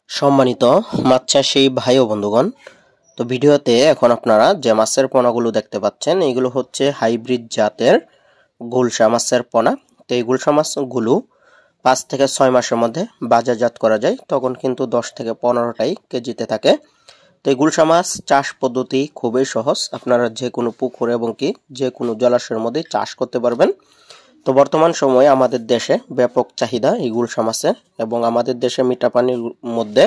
সম্মানিত মাছ চাষী ভাই ও বন্ধুগণ, তো ভিডিওতে এখন আপনারা যে মাছের পোনাগুলো দেখতে পাচ্ছেন এগুলো হচ্ছে হাইব্রিড জাতের গুলশা মাছের পোনা। তো এই গুলশা মাছগুলো 5 থেকে 6 মাসের মধ্যে বাজারজাত করা যায়, তখন কিন্তু 10 থেকে 15টাই কেজিতে থাকে। তো এই গুলশা মাছ চাষ পদ্ধতি খুবই সহজ, আপনারা যে কোনো পুকুর এবং কি যে কোনো জলাশয়ের মধ্যে চাষ করতে পারবেন। তো বর্তমান সময়ে আমাদের দেশে ব্যাপক চাহিদা এই গুলশা মাছের, এবং আমাদের দেশে মিঠা পানির মধ্যে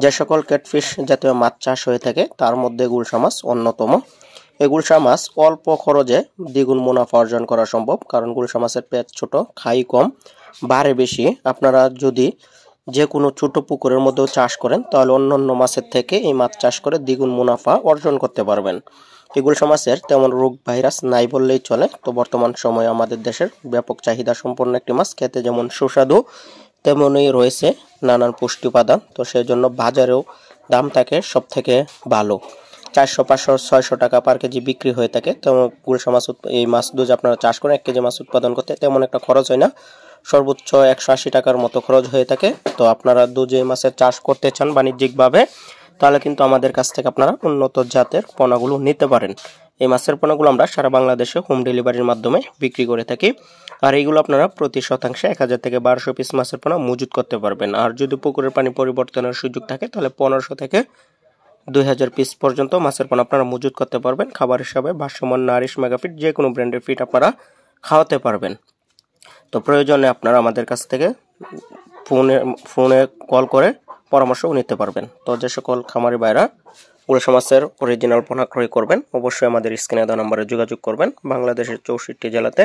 যে সকল ক্যাটফিশ জাতীয় মাছ চাষ হয়ে থাকে তার মধ্যে গুলশা মাছ অন্যতম। এই গুলশা মাছ অল্প খরচে দ্বিগুণ মুনাফা অর্জন করা সম্ভব, কারণ গুলশা মাছের পেট ছোট, খাই কম, বাড়ে বেশি। আপনারা যদি যে কোনো ছোট পুকুরের মধ্যেও চাষ করেন তাহলে অন্যান্য মাছের থেকে এই মাছ চাষ করে দ্বিগুণ মুনাফা অর্জন করতে পারবেন। এই গুলশা মাছের তেমন রোগ ভাইরাস নাই বললেই চলে। তো বর্তমান সময়ে আমাদের দেশের ব্যাপক চাহিদা সম্পন্ন একটি মাছ, খেতে যেমন সুস্বাদু তেমনই রয়েছে নানান পুষ্টি উপাদান। তো সেই জন্য বাজারেও দাম থাকে সব থেকে ভালো, 400, 500, 600 টাকা পার কেজি বিক্রি হয়ে থাকে। তো গুলশা মাছ এই মাছ যদি আপনারা চাষ করেন 1 কেজি মাছ উৎপাদন করতে তেমন একটা খরচ হয় না, সর্বোচ্চ 180 টাকার মতো খরচ হয়ে থাকে। তো আপনারা দুধে মাছের চাষ করতে চান বাণিজ্যিকভাবে, তাহলে কিন্তু আমাদের কাছ থেকে আপনারা উন্নত জাতের পোনাগুলো নিতে পারেন। এই মাছের পোনাগুলো আমরা সারা বাংলাদেশে হোম ডেলিভারির মাধ্যমে বিক্রি করে থাকি। আর এইগুলো আপনারা প্রতি শতাংশে 1000 থেকে 1200 পিস মাছের পোনা মজুত করতে পারবেন। আর যদি পুকুরের পানি পরিবর্তনের সুযোগ থাকে তাহলে 1500 থেকে 2000 পিস পর্যন্ত মাছের পোনা আপনারা মজুত করতে পারবেন। খাবার হিসাবে ভাসমান, নারিশ, মেগাফিট যে কোনো ব্র্যান্ডের ফিট আপনারা খাওয়াতে পারবেন। তো প্রয়োজনে আপনারা আমাদের কাছ থেকে ফোনে কল করে পরামর্শও নিতে পারবেন। তো যে সকল খামারি ভাইরা গুলশা মাছের অরিজিনাল পোনা ক্রয় করবেন অবশ্যই আমাদের স্ক্রিনে দেওয়া নম্বরে যোগাযোগ করবেন। বাংলাদেশের 64 জেলাতে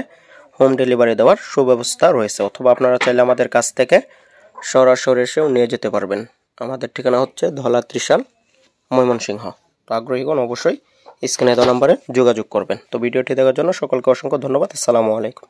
হোম ডেলিভারি দেওয়ার সুব্যবস্থা রয়েছে, অথবা আপনারা চাইলে আমাদের কাছ থেকে সরাসরি এসেও নিয়ে যেতে পারবেন। আমাদের ঠিকানা হচ্ছে ধলা ত্রিশাল, ময়মনসিংহ। তো আগ্রহীগণ অবশ্যই স্ক্রিনে দেওয়া নম্বরে যোগাযোগ করবেন। তো ভিডিওটি দেখার জন্য সকলকে অসংখ্য ধন্যবাদ। আসসালামু আলাইকুম।